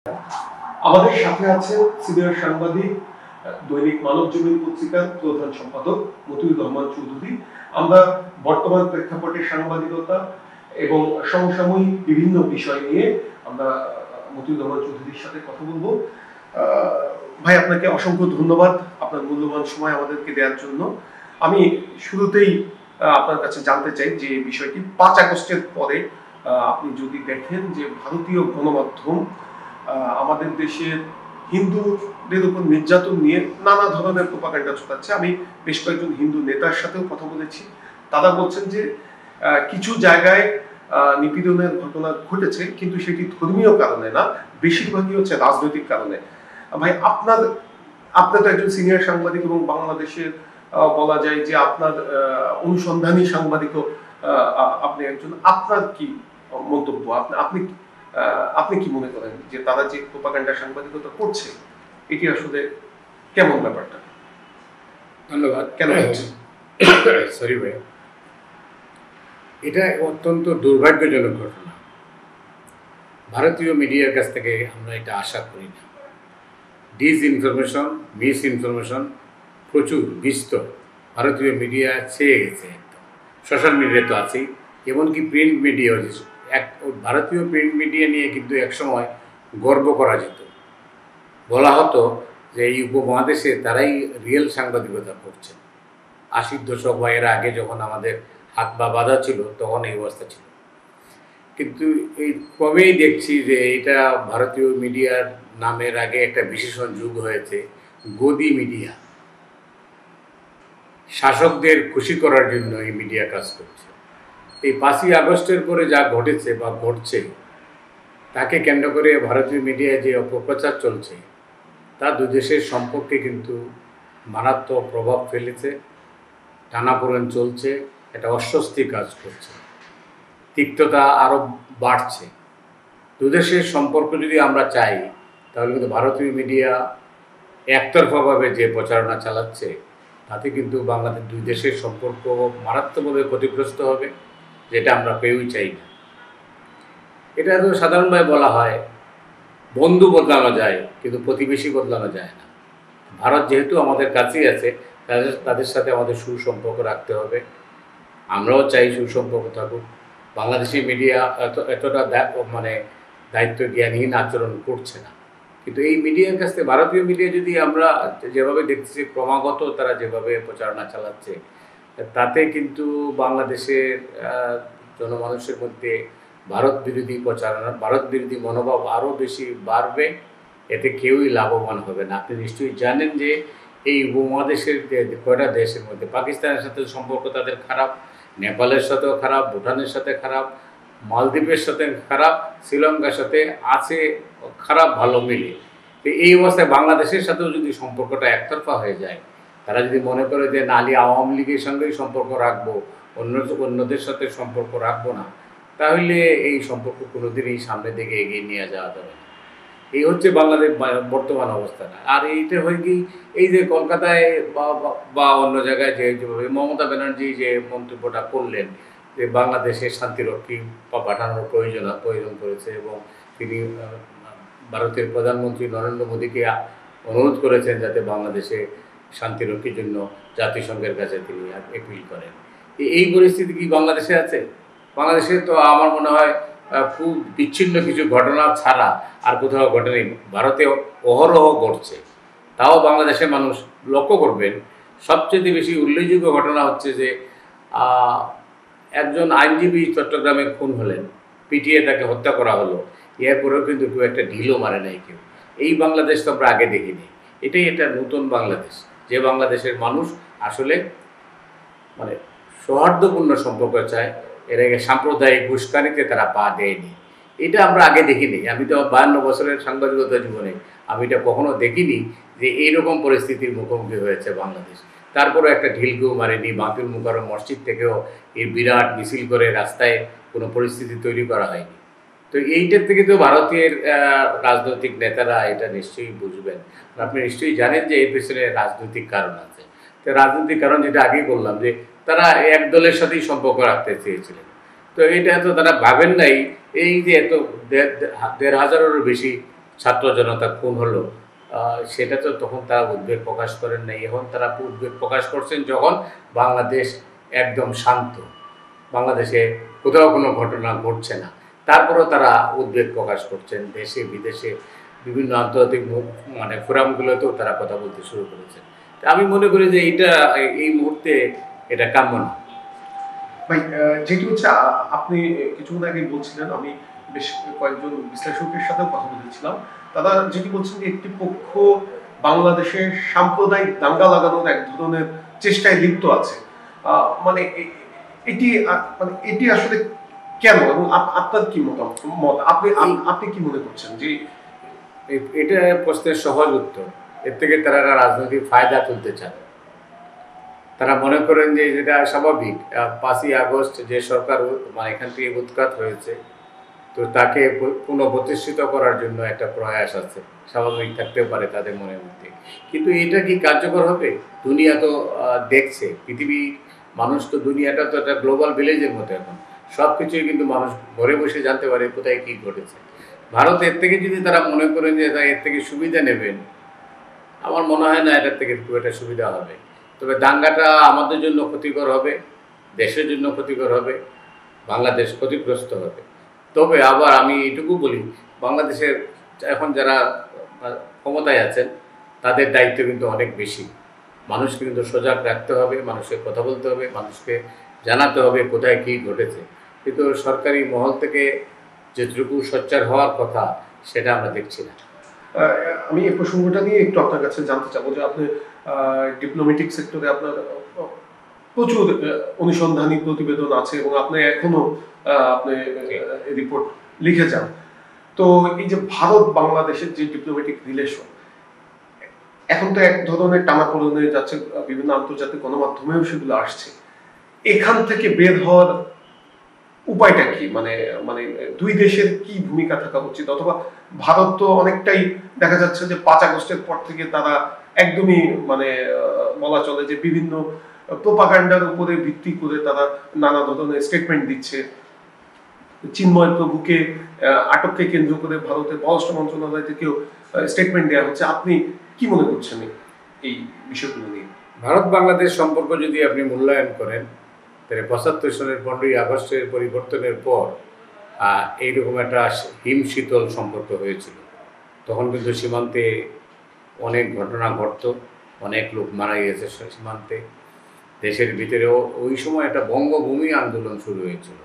আমাদের সাথে আছে সিনিয়র সাংবাদিক, দৈনিক মানবজমিন পত্রিকার প্রধান সম্পাদক মতিউর রহমান চৌধুরী। আমরা বর্তমান প্রেক্ষাপটে সাংবাদিকতা এবং সমসাময়িক বিভিন্ন বিষয় নিয়ে আমরা মতিউর রহমান চৌধুরীর সাথে কথা বলবো। ভাই, আপনাকে অসংখ্য ধন্যবাদ আপনার মূল্যবান সময় আমাদেরকে দেওয়ার জন্য। আমি শুরুতেই আপনার কাছে জানতে চাই যে বিষয়টি 5 আগস্টের পরে আপনি যদি দেখেন যে ভারতীয় গণমাধ্যম আমাদের দেশের হিন্দুদের উপর নির্যাতন নিয়ে নানা ধরনের প্রোপাগান্ডা ছড়াচ্ছে। আমি বেশ কয়েকজন হিন্দু নেতার সাথেও কথা বলেছি। তারা বলছেন যে কিছু জায়গায় নিপীড়নের ঘটনা ঘটেছে, কিন্তু সেটি ধর্মীয় কারণে না, বেশিরভাগই হচ্ছে রাজনৈতিক কারণে। ভাই, আপনি তো একজন সিনিয়র সাংবাদিক এবং বাংলাদেশের বলা যায় যে আপনার অনুসন্ধানী সাংবাদিকও আপনি একজন। আপনার কি মন্তব্য? আপনি কি মনে করেন যে তারা যে প্রোপাগান্ডা সাংবাদিকতা করছে এটি আসলে কেমন ব্যাপারটা? ধন্যবাদ। কেন হচ্ছে? সরি ভাই, এটা অত্যন্ত দুর্ভাগ্যজনক ঘটনা। ভারতীয় মিডিয়ার কাছ থেকে আমরা এটা আশা করি না। ডিসইনফরমেশন, মিসইনফরমেশন প্রচুর বিস্তর ভারতীয় মিডিয়া ছেয়ে গেছে। একদম সোশ্যাল মিডিয়া তো আছেই, এমনকি প্রিন্ট মিডিয়া। ভারতীয় প্রিন্ট মিডিয়া নিয়ে কিন্তু একসময় গর্ব করা যেত। বলা হতো যে এই উপমহাদেশে তারাই রিয়েল সাংবাদিকতা করছে। 80 দশক বা এর আগে যখন আমাদের হাত বা বাঁধা ছিল তখন এই অবস্থা ছিল। কিন্তু এই ক্রমেই দেখছি যে এটা ভারতীয় মিডিয়ার নামের আগে একটা বিশেষণ যুগ হয়েছে গদি মিডিয়া। শাসকদের খুশি করার জন্য এই মিডিয়া কাজ করছে। এই 5ই আগস্টের পরে যা ঘটেছে বা ঘটছে তাকে কেন্দ্র করে ভারতীয় মিডিয়ায় যে অপপ্রচার চলছে তা দুই দেশের সম্পর্কে কিন্তু মারাত্মক প্রভাব ফেলেছে। টানাপোড়েন চলছে, একটা অস্বস্তি কাজ করছে, তিক্ততা আরও বাড়ছে। দুদেশের সম্পর্ক যদি আমরা চাই তাহলে কিন্তু ভারতীয় মিডিয়া একতরফাভাবে যে প্রচারণা চালাচ্ছে তাতে কিন্তু বাংলাদেশ দুই দেশের সম্পর্ক মারাত্মকভাবে ক্ষতিগ্রস্ত হবে, যেটা আমরা কেউই চাই না। এটা তো সাধারণভাবে বলা হয় বন্ধু বদলানো যায় কিন্তু প্রতিবেশী বদলানো যায় না। ভারত যেহেতু আমাদের কাছেই আছে, তাদের সাথে আমাদের সুসম্পর্ক রাখতে হবে। আমরাও চাই সুসম্পর্ক থাকুক। বাংলাদেশি মিডিয়া এতটা দায়িত্ব জ্ঞানহীন আচরণ করছে না। কিন্তু এই মিডিয়ার কাছ থেকে ভারতীয় মিডিয়া যদি আমরা যেভাবে দেখতেছি ক্রমাগত তারা যেভাবে প্রচারণা চালাচ্ছে তাতে কিন্তু বাংলাদেশের জনমানুষের মধ্যে ভারত বিরোধী প্রচারণা, ভারত বিরোধী মনোভাব আরও বেশি বাড়বে। এতে কেউই লাভবান হবে না। আপনি নিশ্চয়ই জানেন যে এই উপমহাদেশের কয়টা দেশের মধ্যে পাকিস্তানের সাথে সম্পর্ক তাদের খারাপ, নেপালের সাথেও খারাপ, ভুটানের সাথে খারাপ, মালদ্বীপের সাথে খারাপ, শ্রীলঙ্কার সাথে আছে খারাপ ভালো মিলে। তো এই অবস্থায় বাংলাদেশের সাথেও যদি সম্পর্কটা একতরফা হয়ে যায়, তারা যদি মনে করে যে নালি আওয়ামী লীগের সঙ্গেই সম্পর্ক রাখবো, অন্যদের সাথে সম্পর্ক রাখবো না, তাহলে এই সম্পর্ক কোনোদিনই সামনের দিকে এগিয়ে নিয়ে যাওয়া যাবে না। এই হচ্ছে বাংলাদেশ বর্তমান অবস্থাটা। আর এইটা হয় কি, এই যে কলকাতায় বা অন্য জায়গায় যেভাবে মমতা ব্যানার্জি যে মন্তব্যটা করলেন যে বাংলাদেশে শান্তিরক্ষী পাঠানোর প্রয়োজন করেছে এবং তিনি ভারতের প্রধানমন্ত্রী নরেন্দ্র মোদীকে অনুরোধ করেছেন যাতে বাংলাদেশে শান্তিরক্ষীর জন্য জাতিসংঘের কাছে তিনি অ্যাপিল করেন। এই পরিস্থিতি কি বাংলাদেশে আছে? বাংলাদেশে তো আমার মনে হয় খুব বিচ্ছিন্ন কিছু ঘটনা ছাড়া আর কোথাও ঘটেনি। ভারতে অহরহ ঘটছে, তাও বাংলাদেশের মানুষ লক্ষ্য করবেন। সবচেয়ে বেশি উল্লেখযোগ্য ঘটনা হচ্ছে যে একজন আইনজীবী চট্টগ্রামে খুন হলেন, পিটিয়ে তাকে হত্যা করা হলো। এরপরেও কিন্তু কেউ একটা ঢিলও মারে নাই কেউ। এই বাংলাদেশ তো আমরা আগে দেখিনি। এটাই একটা নতুন বাংলাদেশ, যে বাংলাদেশের মানুষ আসলে সৌহার্দ্যপূর্ণ সম্পর্ক চায়। এর আগে সাম্প্রদায়িক উস্কানিতে তারা পা দেয়নি। এটা আমরা আগে দেখিনি। আমি তো 52 বছরের সাংবাদিকতা জীবনে আমি এটা কখনো দেখিনি যে এইরকম পরিস্থিতির মুখোমুখি হয়েছে বাংলাদেশ। তারপরে একটা ঢিল কেউ মারেনি। বাঁতুল মুকাররম মসজিদ থেকেও এই বিরাট মিছিল করে রাস্তায় কোনো পরিস্থিতি তৈরি করা হয়নি। তো এইটার থেকে তো ভারতের রাজনৈতিক নেতারা এটা নিশ্চয়ই বুঝবেন। আপনি নিশ্চয়ই জানেন যে এর পেছনে রাজনৈতিক কারণ আছে। তো রাজনৈতিক কারণ যেটা আগেই বললাম যে তারা এক দলের সাথেই সম্পর্ক রাখতে চেয়েছিলেন। তো এটা তো তারা ভাবেন নাই এই যে এত 1,500-এরও বেশি ছাত্র জনতা খুন হলো, সেটা তো তখন তারা উদ্বেগ প্রকাশ করেন নাই। এখন তারা উদ্বেগ প্রকাশ করছেন যখন বাংলাদেশ একদম শান্ত, বাংলাদেশে কোথাও কোনো ঘটনা ঘটছে না, তারপরেও তারা উদ্বেগ প্রকাশ করছেন। দেশে বিদেশে বিভিন্ন আন্তর্জাতিক মানে ফোরামগুলোতেও তারা কথা বলতে শুরু করেছেন। আমি মনে করি যে এটা এই মুহূর্তে এটা কাম্য না। ভাই, যেটি হচ্ছে আপনি কিছুক্ষণ আগে বলছিলেন, আমি বেশ কয়েকজন বিশ্লেষকের সাথেও কথা বলেছিলাম, তারা যেটি বলছেন যে একটি পক্ষ বাংলাদেশে সাম্প্রদায়িক দাঙ্গা লাগানোর এক ধরনের চেষ্টায় লিপ্ত আছে। মানে এটি মানে এটি আসলে কেন, এবং আপনার কি মত, আপনি কি মনে করছেন যে এটা প্রশ্নের সহজ উত্তর। এর থেকে তারা রাজনৈতিক ফায়দা তুলতে চান। তারা মনে করেন যে যেটা স্বাভাবিক, 5ই আগস্ট যে সরকার মানে এখান থেকে উৎখাত হয়েছে, তো তাকে পুনঃপ্রতিষ্ঠিত করার জন্য একটা প্রয়াস আছে, স্বাভাবিক থাকতেও পারে তাদের মনের মধ্যে। কিন্তু এটা কি কার্যকর হবে? দুনিয়া তো দেখছে, পৃথিবী মানুষ তো, দুনিয়াটা তো একটা গ্লোবাল ভিলেজের মতো। এখন সব কিছুই কিন্তু মানুষ ঘরে বসে জানতে পারে কোথায় কী ঘটেছে। ভারতের থেকে যদি তারা মনে করেন যে এর থেকে সুবিধা নেবেন, আমার মনে হয় না এটার থেকে খুব একটা সুবিধা হবে। তবে দাঙ্গাটা আমাদের জন্য ক্ষতিকর হবে, দেশের জন্য ক্ষতিকর হবে, বাংলাদেশ ক্ষতিগ্রস্ত হবে। তবে আবার আমি এটুকু বলি, বাংলাদেশের এখন যারা ক্ষমতায় আছেন তাদের দায়িত্ব কিন্তু অনেক বেশি। মানুষকে কিন্তু সজাগ রাখতে হবে, মানুষের কথা বলতে হবে, মানুষকে জানাতে হবে কোথায় কী ঘটেছে। কিন্তু সরকারি মহল থেকে যেটুকু সোচ্চার হওয়ার কথা সেটা আমরা দেখছি না। আমি এই প্রসঙ্গটা নিয়ে একটু আপনার কাছে জানতে চাবো যে আপনি ডিপ্লোম্যাটিক সেক্টরে আপনার প্রচুর অনুসন্ধানী প্রতিবেদন আছে এবং আপনি এখনো আপনি রিপোর্ট লিখে যান। তো এই যে ভারত বাংলাদেশের যে ডিপ্লোম্যাটিক রিলেশন, এখন তো এক ধরনের টানাপোড়েনে যাচ্ছে, বিভিন্ন আন্তর্জাতিক গণমাধ্যমেও সেগুলো আসছে। এখান থেকে বের হওয়ার উপায়টা কি? মানে মানে দুই দেশের কি ভূমিকা থাকা উচিত? অথবা ভারত তো অনেকটাই দেখা যাচ্ছে যে 5 আগস্টের পর থেকে তারা একদমই মানে বলা চলে যে বিভিন্ন প্রোপাগান্ডার উপরে ভিত্তি করে তারা নানা ধরনের স্টেটমেন্ট দিচ্ছে। চিন্ময় প্রভুকে আটককে কেন্দ্র করে ভারতের পররাষ্ট্র মন্ত্রণালয় থেকেও স্টেটমেন্ট দেওয়া হচ্ছে। আপনি কি মনে করছেন এই বিষয়গুলো নিয়ে? ভারত বাংলাদেশ সম্পর্ক যদি আপনি মূল্যায়ন করেন, তাহলে 75 সনের 15ই আগস্টের পরিবর্তনের পর এইরকম একটা হিমশীতল সম্পর্ক হয়েছিল। তখন কিন্তু সীমান্তে অনেক ঘটনা ঘটত, অনেক লোক মারা গিয়েছে সীমান্তে। দেশের ভিতরেও ওই সময় একটা বঙ্গভূমি আন্দোলন শুরু হয়েছিল,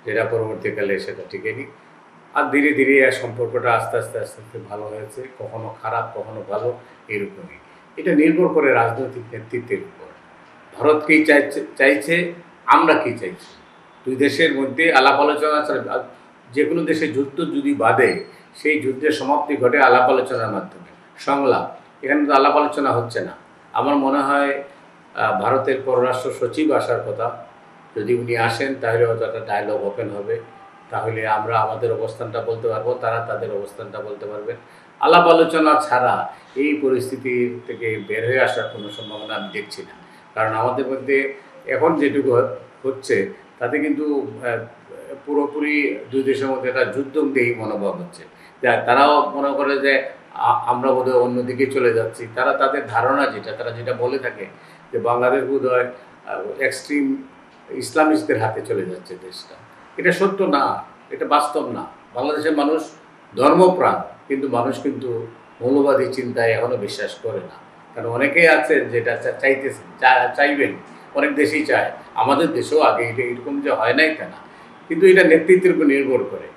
যেটা পরবর্তীকালে সেটা টিকেনি। আর ধীরে ধীরে সম্পর্কটা আস্তে আস্তে আস্তে আস্তে ভালো হয়েছে, কখনো খারাপ কখনো ভালো, এরকমই। এটা নির্ভর করে রাজনৈতিক নেতৃত্বের উপর। ভারত কী চাইছে, আমরা কি চাইছি, দুই দেশের মধ্যে আলাপ আলোচনা। যে কোনো দেশে যুদ্ধ যদি বাধে, সেই যুদ্ধের সমাপ্তি ঘটে আলাপ আলোচনার মাধ্যমে, সংলাপ। এখানে তো আলাপ আলোচনা হচ্ছে না। আমার মনে হয় ভারতের পররাষ্ট্র সচিব আসার কথা, যদি উনি আসেন তাহলে হয়তো একটা ডায়লগ ওপেন হবে, তাহলে আমরা আমাদের অবস্থানটা বলতে পারবো, তারা তাদের অবস্থানটা বলতে পারবেন। আলাপ আলোচনা ছাড়া এই পরিস্থিতি থেকে বের হয়ে আসার কোনো সম্ভাবনা আমি দেখছি না। কারণ আমাদের মধ্যে এখন যেটুকু হচ্ছে তাতে কিন্তু পুরোপুরি দুই দেশের মধ্যে একটা যুদ্ধদেহী মনোভাব হচ্ছে। তারাও মনে করে যে আমরা বোধহয় অন্যদিকে চলে যাচ্ছি। তারা তাদের ধারণা তারা যেটা বলে থাকে যে বাংলাদেশ বোধহয় এক্সট্রিম ইসলামিস্টদের হাতে চলে যাচ্ছে দেশটা। এটা সত্য না, এটা বাস্তব না। বাংলাদেশের মানুষ ধর্মপ্রাণ, কিন্তু মানুষ কিন্তু মৌলবাদী চিন্তায় এখনও বিশ্বাস করে না। কারণ অনেকেই আছেন যেটা চাইতেছেন, চাইবেন, অনেক দেশেই চায়, আমাদের দেশেও আগে এটা এরকম যে হয় নাই তা না। কিন্তু এটা নেতৃত্বের উপর নির্ভর করে।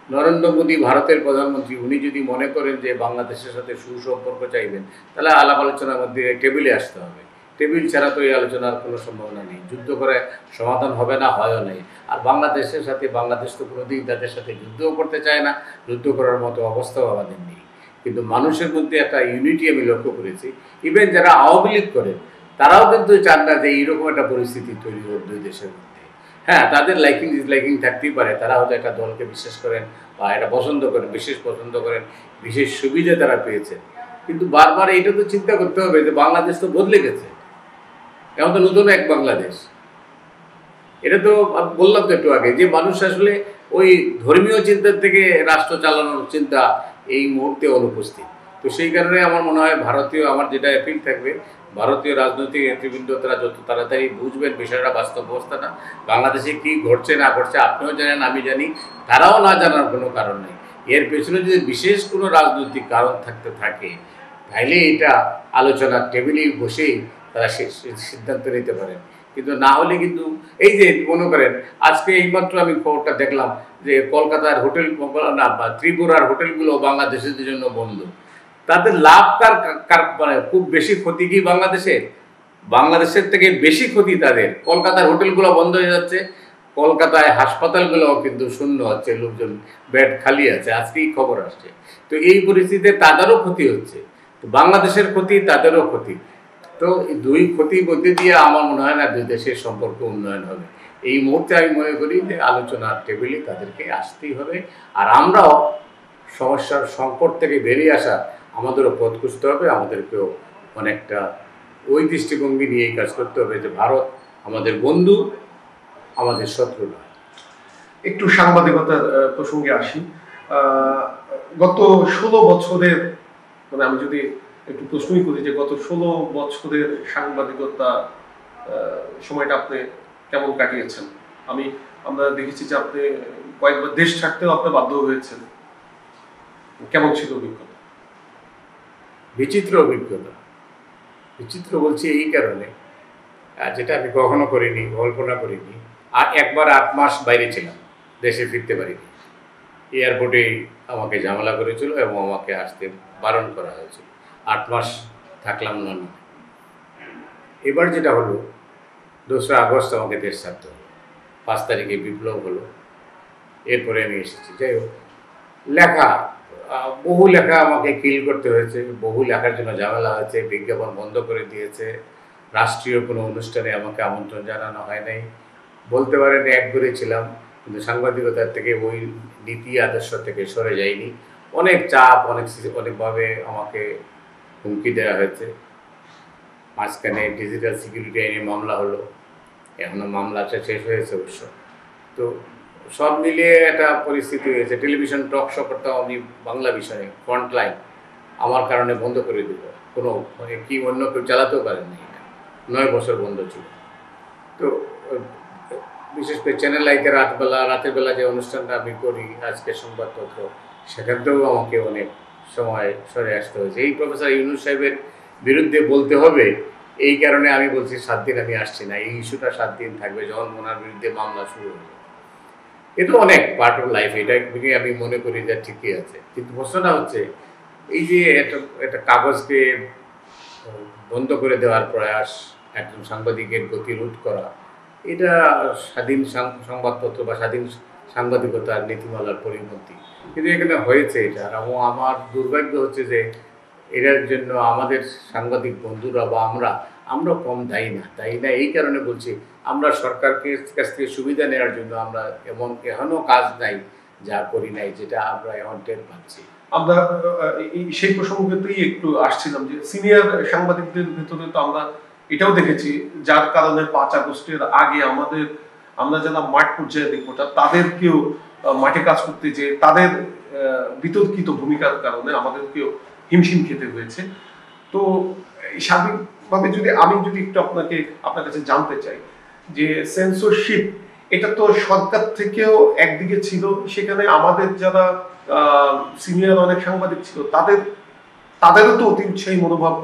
নরেন্দ্র মোদী ভারতের প্রধানমন্ত্রী, উনি যদি মনে করেন যে বাংলাদেশের সাথে সুসম্পর্ক চাইবেন, তাহলে আলাপ আলোচনার মধ্যে টেবিলে আসতে হবে। টেবিল ছাড়া তো এই আলোচনার কোনো সম্ভাবনা নেই। যুদ্ধ করে সমাধান হবে না, হয়ও নেই। আর বাংলাদেশের সাথে, বাংলাদেশ তো কোনোদিন তাদের সাথে যুদ্ধও করতে চায় না, যুদ্ধ করার মতো অবস্থাও আমাদের নেই। কিন্তু মানুষের মধ্যে একটা ইউনিটি আমি লক্ষ্য করেছি। ইভেন যারা আওয়ামী লীগ করে তারাও কিন্তু চান না যে এইরকম একটা পরিস্থিতি তৈরি হোক দুই দেশের মধ্যে। হ্যাঁ, তাদের লাইকিং ডিসলাইকিং থাকতেই পারে, তারা হয়তো একটা দলকে বিশ্বাস করেন বা এটা পছন্দ করেন, বিশেষ পছন্দ করেন, বিশেষ সুবিধা তারা পেয়েছে। কিন্তু বারবার এইটা তো চিন্তা করতে হবে যে বাংলাদেশ তো বদলে গেছে, এখন তো নতুন এক বাংলাদেশ। এটা তো বললাম তো একটু আগে যে মানুষ আসলে ওই ধর্মীয় চিন্তার থেকে রাষ্ট্র চালানোর চিন্তা এই মুহূর্তে অনুপস্থিত। তো সেই কারণে আমার মনে হয় ভারতীয়, আমার যেটা অ্যাপিল থাকবে, ভারতীয় রাজনৈতিক নেতৃবৃন্দ তারা যত তাড়াতাড়ি বুঝবেন বিষয়টা বাস্তব অবস্থাটা, বাংলাদেশে কী ঘটছে না ঘটছে আপনিও জানেন আমি জানি, তারাও না জানার কোনো কারণ নেই। এর পেছনে যদি বিশেষ কোনো রাজনৈতিক কারণ থাকতে থাকে তাইলে এটা আলোচনার টেবিলেই বসেই তারা সিদ্ধান্ত নিতে পারেন। কিন্তু না হলে কিন্তু এই যে মনে করেন আজকে এইমাত্র আমি খবরটা দেখলাম যে কলকাতার হোটেল না বা ত্রিপুরার হোটেলগুলো বাংলাদেশের জন্য বন্ধ। তাদের লাভ কার মানে খুব বেশি ক্ষতি কি বাংলাদেশের? বাংলাদেশের থেকে বেশি ক্ষতি তাদের। কলকাতার হোটেলগুলো বন্ধ হয়ে যাচ্ছে, কলকাতায় হাসপাতালগুলোও কিন্তু শূন্য হচ্ছে, লোকজন বেড খালি আছে, আজকেই খবর আসছে। তো এই পরিস্থিতিতে তাদেরও ক্ষতি হচ্ছে, তো বাংলাদেশের ক্ষতি তাদেরও ক্ষতি। তো এই দুই ক্ষতির মধ্যে দিয়ে আমার মনে হয় না দুই দেশের সম্পর্ক উন্নয়ন হবে। এই মুহূর্তে আমি মনে করি যে আলোচনার টেবিলে তাদেরকে আসতেই হবে। আর আমরাও সমস্যার সংকট থেকে বেরিয়ে আসা আমাদেরও পথ খুঁজতে হবে, আমাদেরকেও অনেকটা ওই দৃষ্টিভঙ্গি নিয়েই কাজ করতে হবে যে ভারত আমাদের বন্ধু, আমাদের শত্রু নয়। একটু সাংবাদিকতার প্রসঙ্গে আসি। গত 16 বছরের, মানে আমি যদি একটু প্রশ্নই করি যে গত 16 বছরের সাংবাদিকতা সময়টা আপনি কেমন কাটিয়েছেন? আমরা দেখেছি যে আপনি কয়েকবার দেশ ছাড়তেও আপনি বাধ্য হয়েছেন। কেমন ছিল অভিজ্ঞতা? বিচিত্র অভিজ্ঞতা। বিচিত্র বলছি এই কারণে, যেটা আমি কখনো করিনি, কল্পনা করিনি। আর একবার 8 মাস বাইরে ছিলাম, দেশে ফিরতে পারিনি। এয়ারপোর্টেই আমাকে ঝামেলা করেছিল এবং আমাকে আসতে বারণ করা হয়েছিল। 8 মাস থাকলাম লন্ডনে। এবার যেটা হলো 2রা আগস্ট আমাকে দেশ ছাড়তে হলো, 5 তারিখে বিপ্লব হলো, এরপরে আমি এসেছি। যাই হোক, লেখা, বহু লেখা আমাকে কিল করতে হয়েছে, বহু লেখার জন্য ঝামেলা হয়েছে, বিজ্ঞাপন বন্ধ করে দিয়েছে, রাষ্ট্রীয় কোনো অনুষ্ঠানে আমাকে আমন্ত্রণ জানানো হয় নাই। বলতে পারেন একঘরে ছিলাম, কিন্তু সাংবাদিকতার থেকে ওই নীতি আদর্শ থেকে সরে যায়নি। অনেক চাপ, অনেকভাবে আমাকে হুমকি দেওয়া হয়েছে। মাঝখানে ডিজিটাল সিকিউরিটি আইনে মামলা হলো, এখনও মামলাটা শেষ হয়েছে অবশ্য। তো সব মিলিয়ে একটা পরিস্থিতি হয়েছে। টেলিভিশন টক শো করতাম আমি বাংলা বিষয়ে, ফ্রন্টলাইন, আমার কারণে বন্ধ করে দিল। কোনো মানে কি অন্য কেউ চালাতেও পারেননি, 9 বছর বন্ধ ছিল। তো বিশেষ করে চ্যানেল আইতে রাতের বেলা যে অনুষ্ঠানটা আমি করি, আজকের সংবাদপত্র, সেখানতেও আমাকে অনেক সময় সরে আসতে হয়েছে। এই প্রফেসর ইউনূস সাহেবের বিরুদ্ধে বলতে হবে, এই কারণে আমি বলছি 7 দিন আমি আসছি না। এই ইস্যুটা 7 দিন থাকবে, যখন ওনার বিরুদ্ধে মামলা শুরু হবে। এটা অনেক পার্ট অফ লাইফ, এটা আমি মনে করি যে ঠিকই আছে। কিন্তু প্রশ্নটা হচ্ছে এই যে একটা কাগজকে বন্ধ করে দেওয়ার প্রয়াস, একজন সাংবাদিকের গতিরোধ করা, এটা স্বাধীন সংবাদপত্র বা স্বাধীন সাংবাদিকতার নীতিমালার পরিণতি। কিন্তু এখানে হয়েছে এটা। আর আমার দুর্ভাগ্য হচ্ছে যে এটার জন্য আমাদের সাংবাদিক বন্ধুরা বা আমরা কম দায়ী না। এই কারণে বলছি, আমরা সরকারকে কাছ থেকে সুবিধা নেওয়ার জন্য আমরা এখনও কাজ নাই যা করি নাই, যেটা আমরা এখন টের পাচ্ছি। আমরা সেই প্রসঙ্গতেই একটু আসছিলাম যে সিনিয়র সাংবাদিকদের ভেতরে তো আমরা এটাও দেখেছি, যার কারণে 5 আগস্টের আগে আমরা যারা মাঠ পর্যায়ে রিপোর্টার, তাদেরকেও মাঠে কাজ করতে যে তাদের বিতর্কিত ভূমিকার কারণে আমাদেরকেও হিমশিম খেতে হয়েছে। তো স্বাভাবিকভাবে আমি যদি একটু আপনার কাছে জানতে চাই যে সেন্সরশিপ, এটা তো সরকার থেকেও একদিকে ছিল, সেখানে আমাদের যারা সিনিয়র অনেক সাংবাদিক ছিল তাদেরও তো অতি উৎসাহী মনোভাব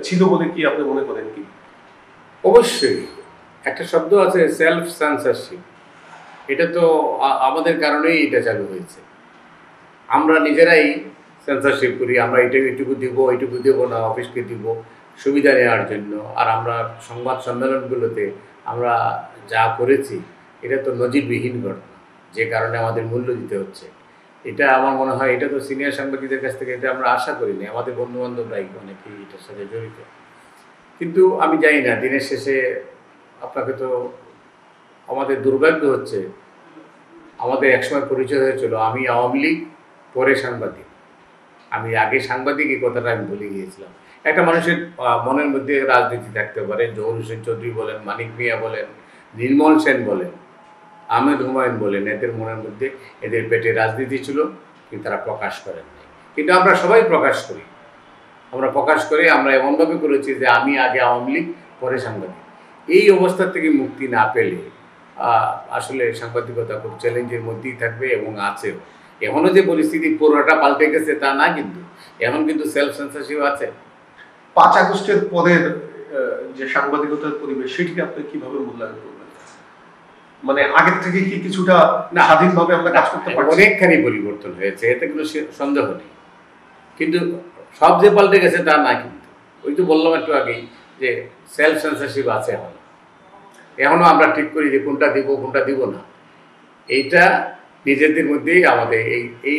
ছিল বলে কি আপনি মনে করেন কি? অবশ্যই একটা শব্দ আছে সেলফ সেন্সরশিপ, এটা তো আমাদের কারণেই এটা চালু হয়েছে। আমরা নিজেরাই সেন্সরশিপ করি, আমরা এইটুকু দিব, এইটুকু দেবো না, অফিসকে দিব সুবিধা নেওয়ার জন্য। আর আমরা সংবাদ সম্মেলনগুলোতে আমরা যা করেছি এটা তো নজিরবিহীন ঘটনা, যে কারণে আমাদের মূল্য দিতে হচ্ছে। এটা আমার মনে হয় এটা তো সিনিয়র সাংবাদিকদের কাছ থেকে এটা আমরা আশা করিনি। আমাদের বন্ধুবান্ধবরাই অনেকেই এটার সাথে জড়িত। কিন্তু আমি জানি না, দিনের শেষে আপনাকে তো, আমাদের দুর্ভাগ্য হচ্ছে আমাদের একসময় পরিচয় হয়েছিল আমি আওয়ামী লীগ, পরে সাংবাদিক। আমি আগে সাংবাদিক, এই কথাটা আমি ভুলে গিয়েছিলাম। একটা মানুষের মনের মধ্যে রাজনীতি থাকতে পারে, জহুর হোসেন চৌধুরী বলেন, মানিক মিয়া বলেন, নির্মল সেন বলেন, আহমেদ হুমায়ুন বলেন, এদের মনের মধ্যে, এদের পেটে রাজনীতি ছিল, কিন্তু তারা প্রকাশ করেন নাই। কিন্তু আমরা সবাই প্রকাশ করি, আমরা এমনভাবে করেছি যে আমি আগে আওয়ামী লীগ, পরে সাংবাদিক। এই অবস্থা থেকে মুক্তি না পেলে আসলে সাংবাদিকতা খুব চ্যালেঞ্জের মধ্যেই থাকবে এবং আছেও। এখনও যে পরিস্থিতি পুরোটা পাল্টে গেছে তা না, কিন্তু এখন কিন্তু সেলফ সেন্সরশিপ আছে। 5 আগস্টের পরের যে সাংবাদিকতার পরিবেশ, সেটিকে আপনি কিভাবে মূল্যায়ন করবেন? মানে আগের থেকে কি কিছুটা স্বাধীনভাবে আমরা কাজ করতে পারছি? অনেকখানি পরিবর্তন হয়েছে, এতে কোনো সন্দেহ নেই। কিন্তু সব যে পাল্টে গেছে তা না, কিন্তু ওই তো বললাম একটু আগেই যে সেলফ সেন্সরশিপ আছে এখনো আমরা ঠিক করি যে কোনটা দিব কোনটা দিব না। এইটা নিজেদের মধ্যেই আমাদের এই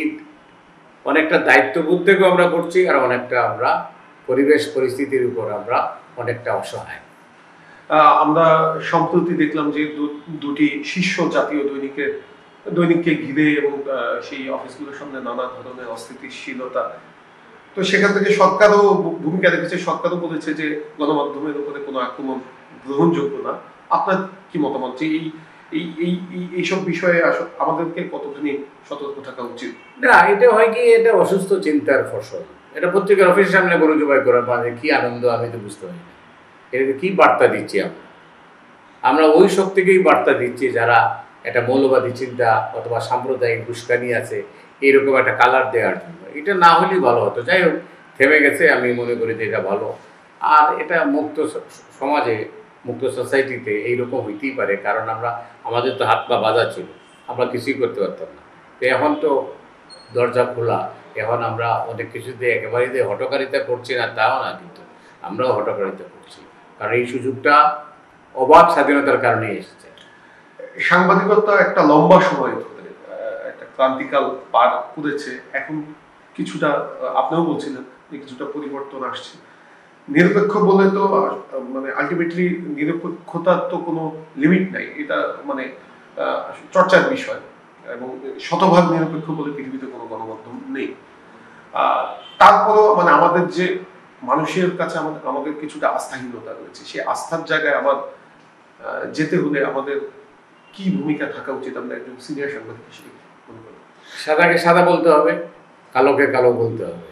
অনেকটা দায়িত্ববোধ থেকেও আমরা করছি, আর অনেকটা আমরা পরিবেশ পরিস্থিতির উপর আমরা অনেকটা অসহায়। আমরা সম্প্রতি দেখলাম যে দুটি শীর্ষ জাতীয় দৈনিককে ঘিরে এবং সেই অফিসগুলোর সামনে নানা ধরনের অস্থিতিশীলতা। তো সেখান থেকে সরকারও ভূমিকা রেখেছে, সরকারও বলেছে যে গণমাধ্যমের উপরে কোনো আক্রমণ গ্রহণযোগ্য না। আপনার কি মতামত যে এইসব বিষয়ে আমাদেরকে কতখানি সতর্ক থাকা উচিত? না, এটা হয় কি, এটা অসুস্থ চিন্তার ফসল। এটা পত্রিকার অফিসের সামনে গরু জবাই করার মানে কি আনন্দ, আমি তো বুঝতে পারি না। এটাকে কি বার্তা দিচ্ছি আমরা? ওই সব থেকেই বার্তা দিচ্ছি যারা একটা মৌলবাদী চিন্তা অথবা সাম্প্রদায়িক উস্কানি আছে, এইরকম একটা কালার দেওয়ার জন্য। এটা না হলেই ভালো হতো। যাই হোক, থেমে গেছে, আমি মনে করি যে এটা ভালো। আর এটা মুক্ত সমাজে, মুক্ত সোসাইটিতে এইরকম হইতেই পারে, কারণ আমাদের তো হাত পা বাঁধা ছিল, আমরা কিছুই করতে পারতাম না। তো এখন তো দরজা খোলা, এখন আমরা অনেক কিছুতে একেবারেই যে হটকারিতা করছি না তাও না, কিন্তু আমরাও হটকারিতা করছি, কারণ এই সুযোগটা অবাধ স্বাধীনতার কারণে এসেছে। সাংবাদিকতা একটা লম্বা সময় ধরে একটা ক্রান্তিকাল পার করেছে, এখন কিছুটা আপনিও বলছিলেন যে কিছুটা পরিবর্তন আসছে। নিরপেক্ষ বলে তো মানে আলটিমেটলি নিরপেক্ষতার তো কোনো লিমিট নাই, এটা মানে চর্চার বিষয়। এবং শতভাগ নিরপেক্ষ বলে পৃথিবীতে কোনো গণমাধ্যম নেই। তারপরেও মানে আমাদের যে মানুষের কাছে আমাদের কিছুটা আস্থাহীনতা রয়েছে, সেই আস্থার জায়গায় আবার যেতে হলে আমাদের কি ভূমিকা থাকা উচিত? আমরা একজন সিনিয়র সাংবাদিক হিসেবে মনে করি সাদাকে সাদা বলতে হবে, কালোকে কালো বলতে হবে,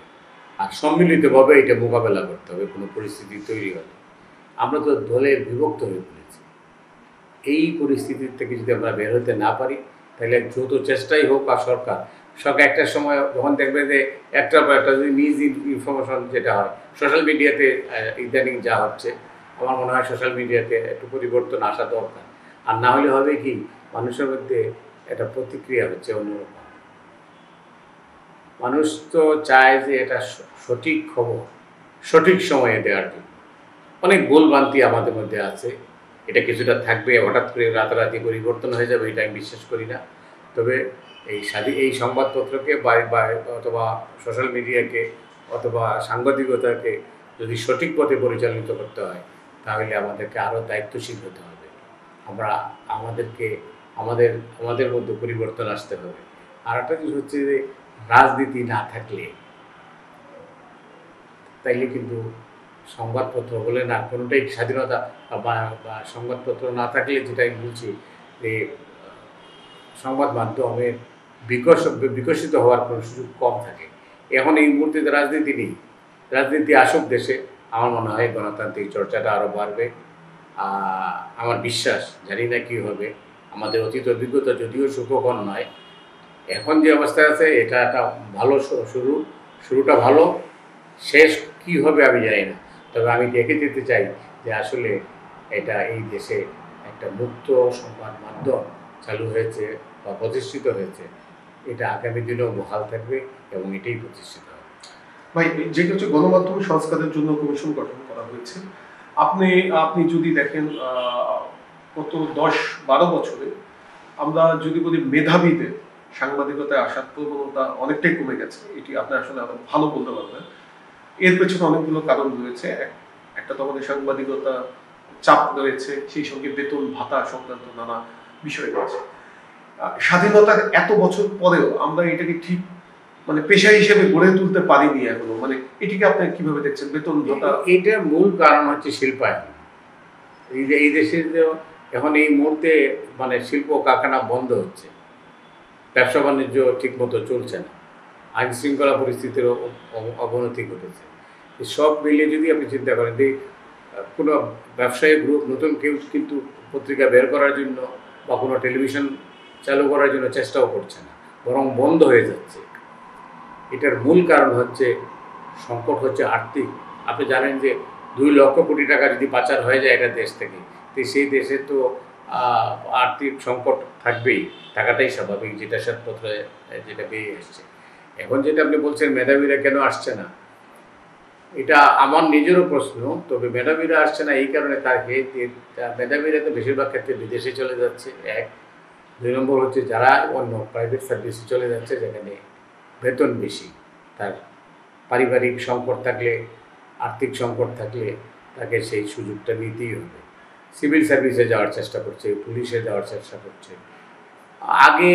আর সম্মিলিতভাবে এটা মোকাবেলা করতে হবে কোনো পরিস্থিতি তৈরি হলে। আমরা তো দলে বিভক্ত হয়ে পড়েছি। এই পরিস্থিতির থেকে যদি আমরা বের হতে না পারি, তাহলে যত চেষ্টাই হোক, আর সরকার একটা সময় যখন দেখবে যে একটার পর একটা যদি মিস ইনফরমেশন যেটা হয় সোশ্যাল মিডিয়াতে, ইদানিং যা হচ্ছে, আমার মনে হয় সোশ্যাল মিডিয়াতে একটু পরিবর্তন আসা দরকার। আর না হলে হবে কি, মানুষের মধ্যে একটা প্রতিক্রিয়া হচ্ছে অন্যরকম। মানুষ তো চায় যে এটা সঠিক খবর সঠিক সময়ে দেওয়ার জন্য। অনেক ভুলভ্রান্তি আমাদের মধ্যে আছে, এটা কিছুটা থাকবে, হঠাৎ করে রাতারাতি পরিবর্তন হয়ে যাবে, এটা আমি বিশ্বাস করি না। তবে এই সংবাদপত্রকে অথবা সোশ্যাল মিডিয়াকে অথবা সাংবাদিকতাকে যদি সঠিক পথে পরিচালিত করতে হয়, তাহলে আমাদেরকে আরও দায়িত্বশীল হতে হবে। আমাদের মধ্যে পরিবর্তন আসতে হবে। আর একটা জিনিস হচ্ছে যে রাজনীতি না থাকলে তাইলে কিন্তু সংবাদপত্র বলে না কোনোটাই স্বাধীনতা, বা সংবাদপত্র না থাকলে, যেটা আমি বলছি যে সংবাদ মাধ্যমের বিকশিত হওয়ার কোনো সুযোগ কম থাকে। এখন এই মুহূর্তে রাজনীতি নেই, রাজনীতি আসুক দেশে, আমার মনে হয় গণতান্ত্রিক চর্চাটা আরও বাড়বে। আমার বিশ্বাস, জানি না কী হবে, আমাদের অতীত অভিজ্ঞতা যদিও সুখকর নয়, এখন যে অবস্থায় আছে এটা একটা ভালো শুরুটা ভালো, শেষ কি হবে আমি জানি না। তবে আমি দেখে যেতে চাই যে আসলে এই দেশে একটা মুক্ত সংবাদ মাধ্যম চালু হয়েছে বা প্রতিষ্ঠিত হয়েছে, এটা আগামী দিনেও বহাল থাকবে এবং এটাই প্রতিষ্ঠিত হবে। ভাই, যেটা হচ্ছে গণমাধ্যম সংস্কারের জন্য কমিশন গঠন করা হয়েছে। আপনি যদি দেখেন গত 10-12 বছরে আমরা যদি বলি মেধাবীদের সাংবাদিকতায় আসার প্রবণতা অনেকটাই কমে গেছে। এটি আপনি আসলে আরো ভালো বলতে পারবেন। এর পেছনে অনেকগুলো কারণ রয়েছে। একটা তো আমাদের সাংবাদিকতা চাপ রয়েছে, সেই সঙ্গে বেতন ভাতা সংক্রান্ত নানা বিষয় রয়েছে। স্বাধীনতার এত বছর পরেও আমরা এটাকে ঠিক মানে পেশা হিসেবে গড়ে তুলতে পারিনি এখনো। মানে এটিকে আপনি কিভাবে দেখছেন? বেতন ভাতা, এটার মূল কারণ হচ্ছে শিল্পায়ন। এই দেশের এখন এই মুহূর্তে মানে শিল্প কারখানা বন্ধ হচ্ছে, ব্যবসা বাণিজ্য ঠিক মতো চলছে না। আইন শৃঙ্খলা পরিস্থিতির অবনতি ঘটেছে। সব মিলিয়ে যদি আপনি চিন্তা করেন যে কোনো ব্যবসায়ী গ্রুপ নতুন কেউ কিন্তু পত্রিকা বের করার জন্য বা কোনো টেলিভিশন চালু করার জন্য চেষ্টাও করছে না, বরং বন্ধ হয়ে যাচ্ছে। এটার মূল কারণ হচ্ছে সংকট হচ্ছে আর্থিক। আপনি জানেন যে 2 লক্ষ কোটি টাকা যদি পাচার হয়ে যায় এটা দেশ থেকে, তো সেই দেশে তো আর্থিক সংকট থাকবেই, টাকাটাই স্বাভাবিক, যেটা শ্বেতপত্রে যেটা বেরিয়ে আসছে। এখন যেটা আপনি বলছেন মেধাবীরা কেন আসছে না, এটা আমার নিজেরও প্রশ্ন। তবে মেধাবীরা আসছে না এই কারণে মেধাবীরা তো বেশিরভাগ ক্ষেত্রে বিদেশে চলে যাচ্ছে, 1। 2 নম্বর হচ্ছে যারা অন্য প্রাইভেট সার্ভিসে চলে যাচ্ছে যেখানে বেতন বেশি, তার পারিবারিক সংকট থাকলে, আর্থিক সংকট থাকলে তাকে সেই সুযোগটা নিতেই হবে। সিভিল সার্ভিসে যাওয়ার চেষ্টা করছে, পুলিশে যাওয়ার চেষ্টা করছে। আগে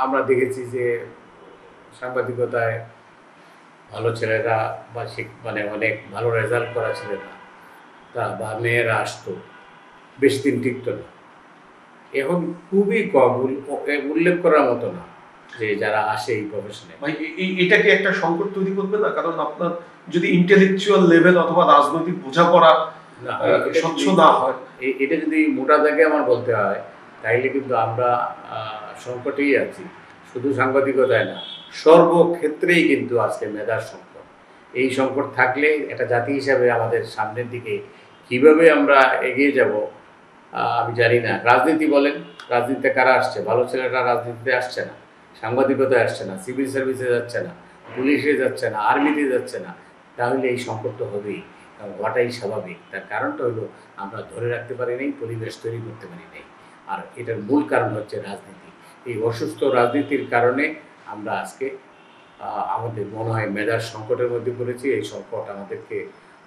আমরা দেখেছি যে সাংবাদিকতায় ভালো ছেলেরা বা মানে অনেক ভালো রেজাল্ট করা ছেলেরা বা মেয়েরা আসতো, বেশি দিন টিকত না। এখন খুবই কম, উল্লেখ করার মতো না যে যারা আসে এই প্রফেশনে। ভাই এটাকে একটা সংকট তৈরি করবে না? কারণ আপনার যদি ইন্টেলেকচুয়াল লেভেল অথবা রাজনৈতিক বোঝাপড়া স্বচ্ছ না হয়, এটা যদি মোটা দাগে আমার বলতে হয়, তাইলে কিন্তু আমরা সংকটেই আছি। শুধু সাংবাদিকতায় না, সর্বক্ষেত্রেই কিন্তু আজকে মেধার সংকট। এই সংকট থাকলে একটা জাতি হিসাবে আমাদের সামনের দিকে কিভাবে আমরা এগিয়ে যাব আমি জানি না। রাজনীতি বলেন, রাজনীতিতে কারা আসছে? ভালো ছেলেরা রাজনীতিতে আসছে না, সাংবাদিকতায় আসছে না, সিভিল সার্ভিসে যাচ্ছে না, পুলিশে যাচ্ছে না, আর্মিতে যাচ্ছে না। তাহলে এই সংকট তো হবেই, হওয়াটাই স্বাভাবিক। তার কারণটা হলো আমরা ধরে রাখতে পারি নাই, পরিবেশ তৈরি করতে পারি নাই। আর এটার মূল কারণ হচ্ছে রাজনীতি। এই অসুস্থ রাজনীতির কারণে আমরা আজকে আমাদের মনে হয় মেধার সংকটের মধ্যে পড়েছি। এই সংকট আমাদেরকে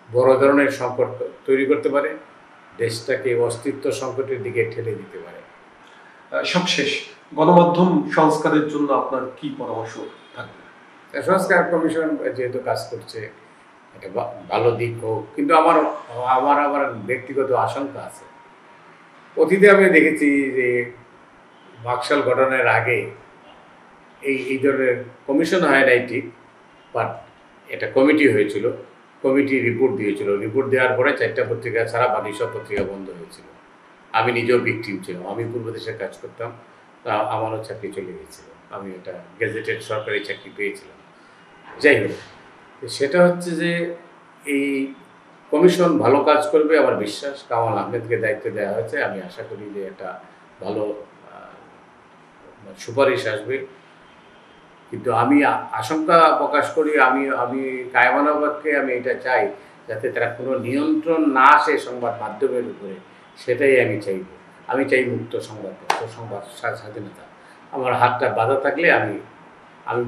বড় ধরনের সংকট তৈরি করতে পারে, দেশটাকে অস্তিত্ব সংকটের দিকে ঠেলে দিতে পারে। সবশেষ, গণমাধ্যম সংস্কারের জন্য আপনার কি পরামর্শ থাকবে? সংস্কার কমিশন যেহেতু কাজ করছে, এটা ভালো দিক হোক, কিন্তু আমার আবার ব্যক্তিগত আশঙ্কা আছে। অতীতে আমি দেখেছি যে বাকশাল ঘটনার আগে এই ধরনের কমিশন হয় নাই ঠিক, বাট এটা কমিটি হয়েছিল, কমিটি রিপোর্ট দিয়েছিল। রিপোর্ট দেওয়ার পরে 4টা পত্রিকা ছাড়া বাকি সব পত্রিকা বন্ধ হয়েছিল। আমি নিজেও ভিকটিম ছিলাম, আমি পূর্ব দেশে কাজ করতাম, আমারও চাকরি চলে গিয়েছিল, আমি একটা গেজেটেড সরকারি চাকরি পেয়েছিলাম। যাই হোক, সেটা হচ্ছে যে এই কমিশন ভালো কাজ করবে আমার বিশ্বাস। কামাল আহমেদকে দায়িত্ব দেওয়া হয়েছে, আমি আশা করি যে একটা ভালো সুপারিশ আসবে। কিন্তু আমি আশঙ্কা প্রকাশ করি, আমি কায়মানবাদকে আমি এটা চাই যাতে তারা কোনো নিয়ন্ত্রণ না আসে সংবাদ মাধ্যমের উপরে, সেটাই আমি চাইব। আমি চাই মুক্ত সংবাদপত্র, সংবাদ স্বাধীনতা। আমার হাতটা বাধা থাকলে আমি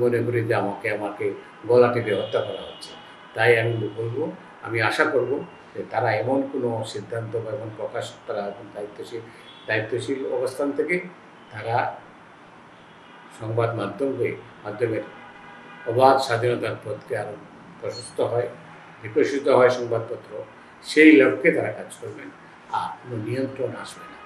মনে করি যে আমাকে গলা টিপে হত্যা করা হচ্ছে। তাই আমি বলবো, আমি আশা করব যে তারা এমন কোনো সিদ্ধান্ত বা এমন প্রকাশ, তারা দায়িত্বশীল অবস্থান থেকে তারা সংবাদ মাধ্যমের অবাধ স্বাধীনতার পথকে আরও প্রশস্ত হয়, বিকশিত হয় সংবাদপত্র, সেই লক্ষ্যে তারা কাজ করবেন, আর কোনো নিয়ন্ত্রণ আসবে না।